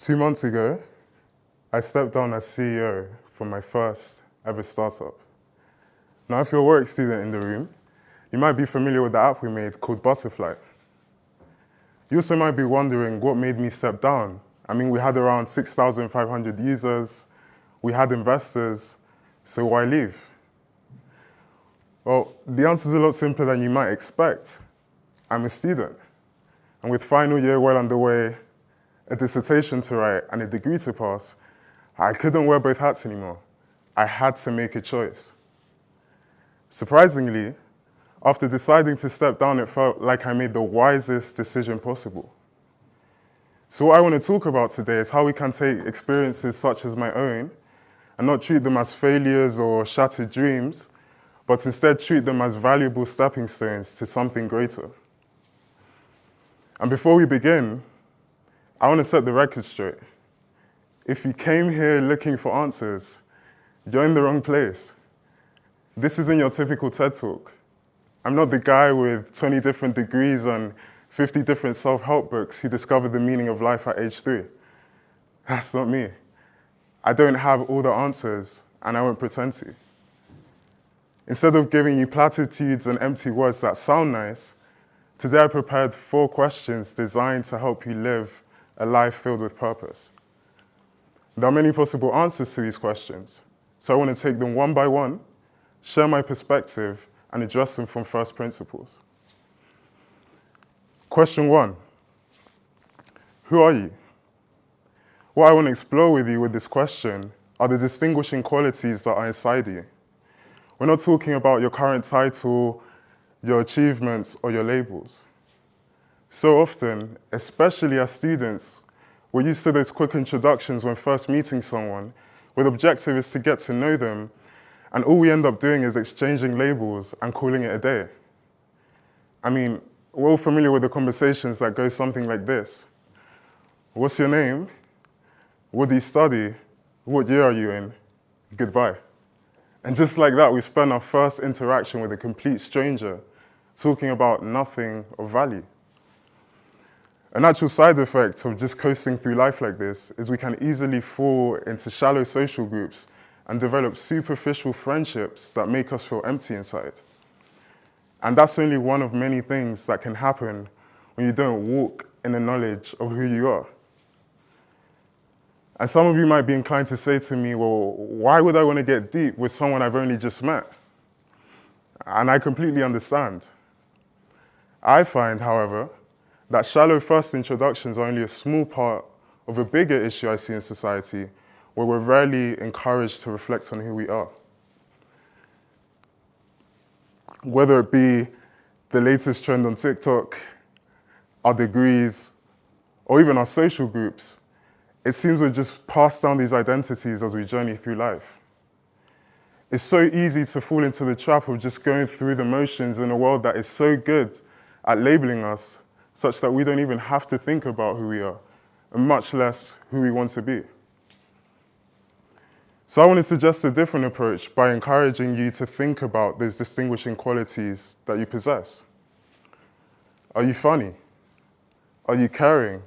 2 months ago, I stepped down as CEO for my first ever startup. Now, if you're a Warwick student in the room, you might be familiar with the app we made called Butterfly. You also might be wondering what made me step down. I mean, we had around 6,500 users, we had investors, so why leave? Well, the answer is a lot simpler than you might expect. I'm a student, and with final year well underway, a dissertation to write, and a degree to pass, I couldn't wear both hats anymore. I had to make a choice. Surprisingly, after deciding to step down, it felt like I made the wisest decision possible. So what I want to talk about today is how we can take experiences such as my own and not treat them as failures or shattered dreams, but instead treat them as valuable stepping stones to something greater. And before we begin, I want to set the record straight. If you came here looking for answers, you're in the wrong place. This isn't your typical TED Talk. I'm not the guy with 20 different degrees and 50 different self-help books who discovered the meaning of life at age 3. That's not me. I don't have all the answers, and I won't pretend to. Instead of giving you platitudes and empty words that sound nice, today I prepared 4 questions designed to help you live a life filled with purpose. There are many possible answers to these questions, so I want to take them one by one, share my perspective, and address them from first principles. Question 1, who are you? What I want to explore with you with this question are the distinguishing qualities that are inside you. We're not talking about your current title, your achievements, or your labels. So often, especially as students, we're used to those quick introductions when first meeting someone, where the objective is to get to know them, and all we end up doing is exchanging labels and calling it a day. I mean, we're all familiar with the conversations that go something like this. What's your name? What do you study? What year are you in? Goodbye. And just like that, we spend our first interaction with a complete stranger talking about nothing of value. A natural side effect of just coasting through life like this is we can easily fall into shallow social groups and develop superficial friendships that make us feel empty inside. And that's only one of many things that can happen when you don't walk in the knowledge of who you are. And some of you might be inclined to say to me, well, why would I want to get deep with someone I've only just met? And I completely understand. I find, however, that shallow first introductions are only a small part of a bigger issue I see in society, where we're rarely encouraged to reflect on who we are. Whether it be the latest trend on TikTok, our degrees, or even our social groups, it seems we just pass down these identities as we journey through life. It's so easy to fall into the trap of just going through the motions in a world that is so good at labeling us, such that we don't even have to think about who we are, and much less who we want to be. So I want to suggest a different approach by encouraging you to think about those distinguishing qualities that you possess. Are you funny? Are you caring?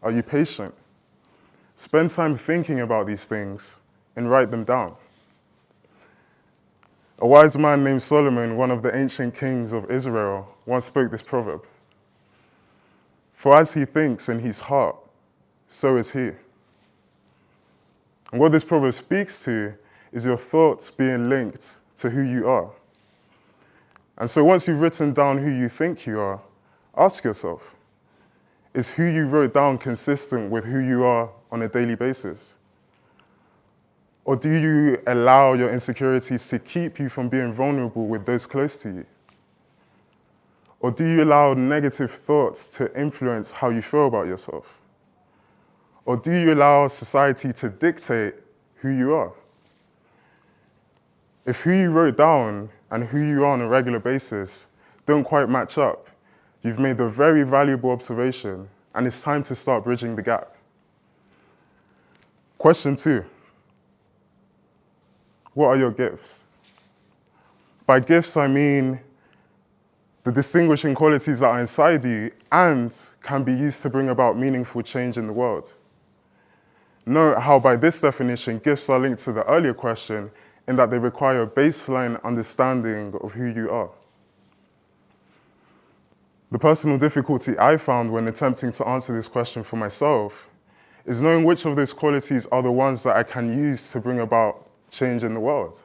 Are you patient? Spend time thinking about these things and write them down. A wise man named Solomon, one of the ancient kings of Israel, once spoke this proverb: "For as he thinks in his heart, so is he." And what this proverb speaks to is your thoughts being linked to who you are. And so once you've written down who you think you are, ask yourself, is who you wrote down consistent with who you are on a daily basis? Or do you allow your insecurities to keep you from being vulnerable with those close to you? Or do you allow negative thoughts to influence how you feel about yourself? Or do you allow society to dictate who you are? If who you wrote down and who you are on a regular basis don't quite match up, you've made a very valuable observation, and it's time to start bridging the gap. Question 2, what are your gifts? By gifts, I mean the distinguishing qualities that are inside you and can be used to bring about meaningful change in the world. Note how by this definition, gifts are linked to the earlier question in that they require a baseline understanding of who you are. The personal difficulty I found when attempting to answer this question for myself is knowing which of those qualities are the ones that I can use to bring about change in the world.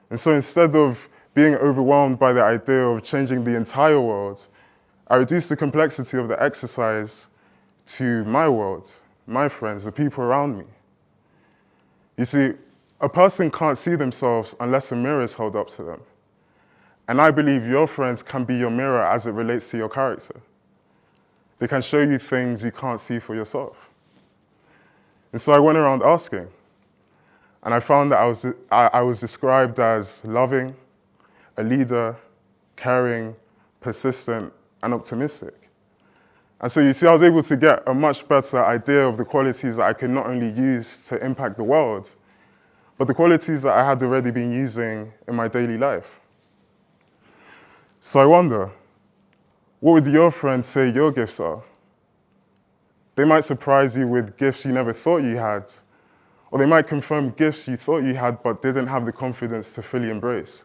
And so instead of being overwhelmed by the idea of changing the entire world, I reduced the complexity of the exercise to my world, my friends, the people around me. You see, a person can't see themselves unless a mirror is held up to them. And I believe your friends can be your mirror as it relates to your character. They can show you things you can't see for yourself. And so I went around asking, and I found that I was described as loving, a leader, caring, persistent, and optimistic. And so you see, I was able to get a much better idea of the qualities that I could not only use to impact the world, but the qualities that I had already been using in my daily life. So I wonder, what would your friends say your gifts are? They might surprise you with gifts you never thought you had, or they might confirm gifts you thought you had but didn't have the confidence to fully embrace.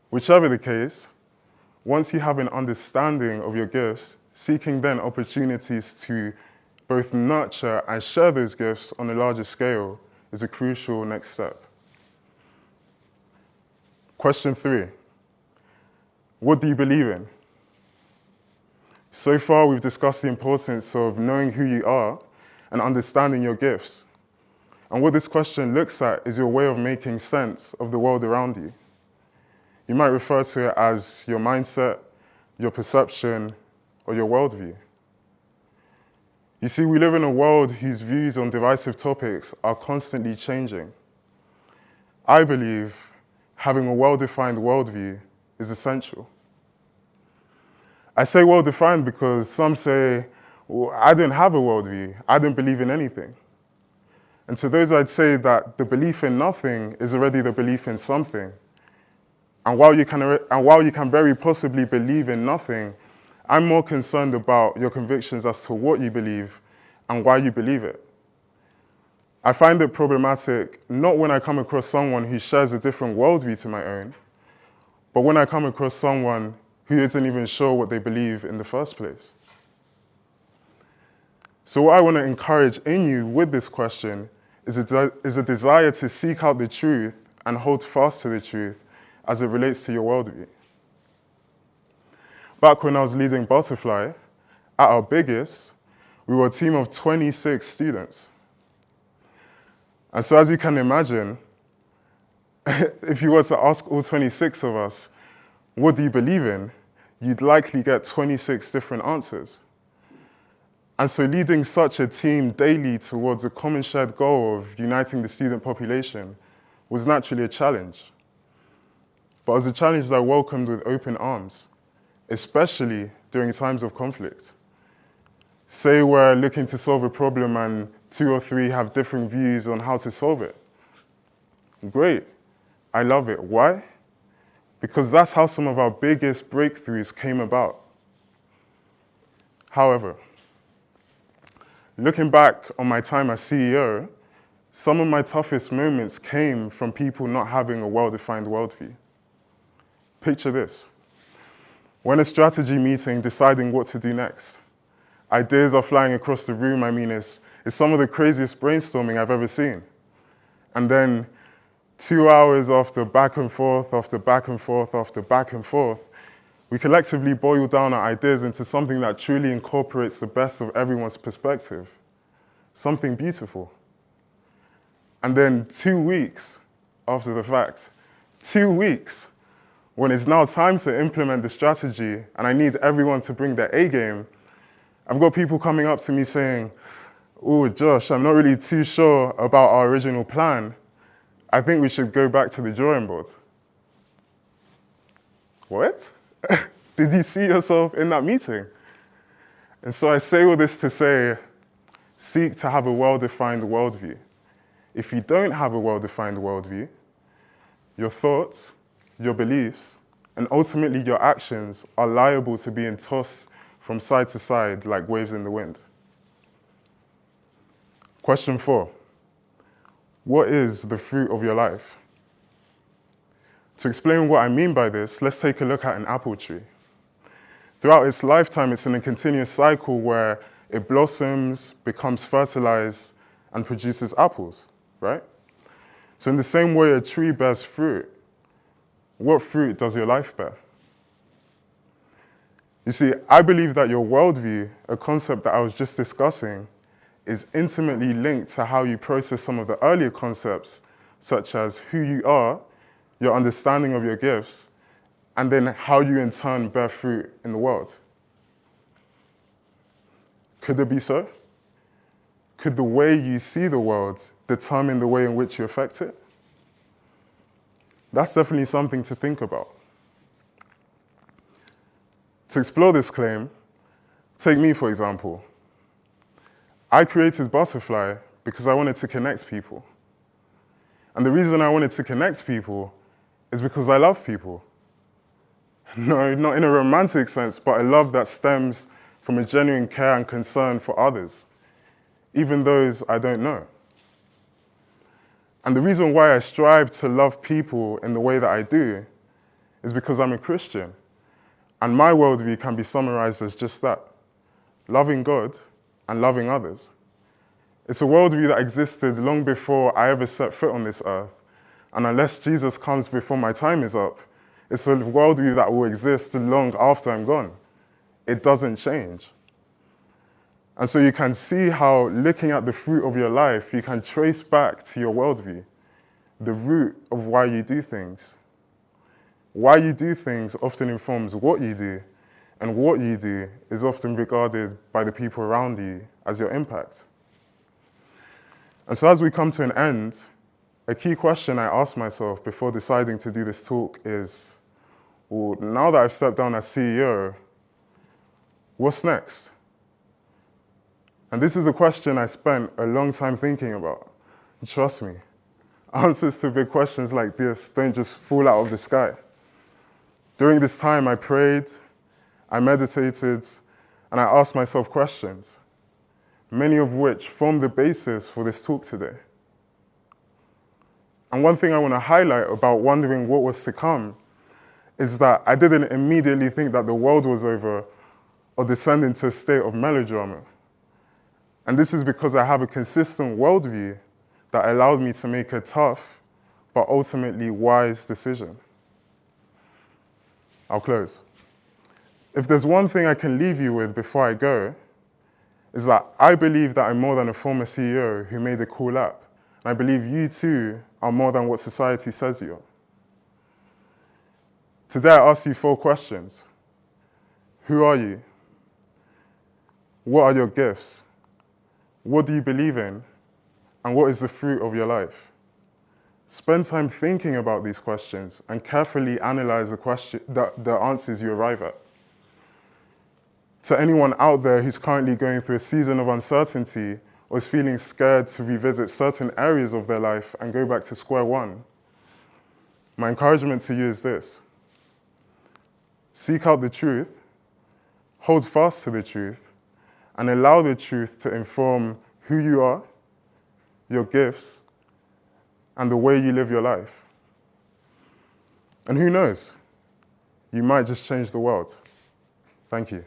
Whichever the case, once you have an understanding of your gifts, seeking then opportunities to both nurture and share those gifts on a larger scale is a crucial next step. Question 3. What do you believe in? So far, we've discussed the importance of knowing who you are and understanding your gifts. And what this question looks at is your way of making sense of the world around you. You might refer to it as your mindset, your perception, or your worldview. You see, we live in a world whose views on divisive topics are constantly changing. I believe having a well-defined worldview is essential. I say well-defined because some say, well, I didn't have a worldview. I didn't believe in anything. And to those, I'd say that the belief in nothing is already the belief in something. And while you can very possibly believe in nothing, I'm more concerned about your convictions as to what you believe and why you believe it. I find it problematic not when I come across someone who shares a different worldview to my own, but when I come across someone who isn't even sure what they believe in the first place. So what I want to encourage in you with this question is a desire to seek out the truth and hold fast to the truth as it relates to your worldview. Back when I was leading Butterfly, at our biggest, we were a team of 26 students. And so as you can imagine, if you were to ask all 26 of us, what do you believe in? You'd likely get 26 different answers. And so leading such a team daily towards a common shared goal of uniting the student population was naturally a challenge. But it was a challenge that I welcomed with open arms, especially during times of conflict. Say we're looking to solve a problem and 2 or 3 have different views on how to solve it. Great, I love it. Why? Because that's how some of our biggest breakthroughs came about. However, looking back on my time as CEO, some of my toughest moments came from people not having a well-defined worldview. Picture this. We're in a strategy meeting deciding what to do next. Ideas are flying across the room. I mean, it's some of the craziest brainstorming I've ever seen. And then 2 hours after back and forth, after back and forth, after back and forth, we collectively boil down our ideas into something that truly incorporates the best of everyone's perspective, something beautiful. And then 2 weeks after the fact, 2 weeks, when it's now time to implement the strategy and I need everyone to bring their A game, I've got people coming up to me saying, oh, Josh, I'm not really too sure about our original plan. I think we should go back to the drawing board. What? Did you see yourself in that meeting? And so I say all this to say, seek to have a well-defined worldview. If you don't have a well-defined worldview, your thoughts, your beliefs, and ultimately your actions are liable to being tossed from side to side like waves in the wind. Question 4. What is the fruit of your life? To explain what I mean by this, let's take a look at an apple tree. Throughout its lifetime, it's in a continuous cycle where it blossoms, becomes fertilized, and produces apples, right? So in the same way a tree bears fruit, what fruit does your life bear? You see, I believe that your worldview, a concept that I was just discussing, is intimately linked to how you process some of the earlier concepts, such as who you are, your understanding of your gifts, and then how you in turn bear fruit in the world. Could it be so? Could the way you see the world determine the way in which you affect it? That's definitely something to think about. To explore this claim, take me for example. I created Butterfly because I wanted to connect people. And the reason I wanted to connect people is because I love people. No, not in a romantic sense, but a love that stems from a genuine care and concern for others, even those I don't know. And the reason why I strive to love people in the way that I do is because I'm a Christian. And my worldview can be summarized as just that: loving God and loving others. It's a worldview that existed long before I ever set foot on this earth. And unless Jesus comes before my time is up, it's a worldview that will exist long after I'm gone. It doesn't change. And so you can see how, looking at the fruit of your life, you can trace back to your worldview, the root of why you do things. Why you do things often informs what you do, and what you do is often regarded by the people around you as your impact. And so as we come to an end, a key question I asked myself before deciding to do this talk is, well, now that I've stepped down as CEO, what's next? And this is a question I spent a long time thinking about. Trust me, answers to big questions like this don't just fall out of the sky. During this time, I prayed, I meditated, and I asked myself questions, many of which form the basis for this talk today. And one thing I want to highlight about wondering what was to come is that I didn't immediately think that the world was over or descend into a state of melodrama. And this is because I have a consistent worldview that allowed me to make a tough but ultimately wise decision. I'll close. If there's one thing I can leave you with before I go, is that I believe that I'm more than a former CEO who made a cool app. And I believe you too are more than what society says you are. Today I ask you 4 questions. Who are you? What are your gifts? What do you believe in? And what is the fruit of your life? Spend time thinking about these questions and carefully analyze the answers you arrive at. To anyone out there who's currently going through a season of uncertainty or is feeling scared to revisit certain areas of their life and go back to square one, my encouragement to you is this: seek out the truth, hold fast to the truth, and allow the truth to inform who you are, your gifts, and the way you live your life. And who knows, you might just change the world. Thank you.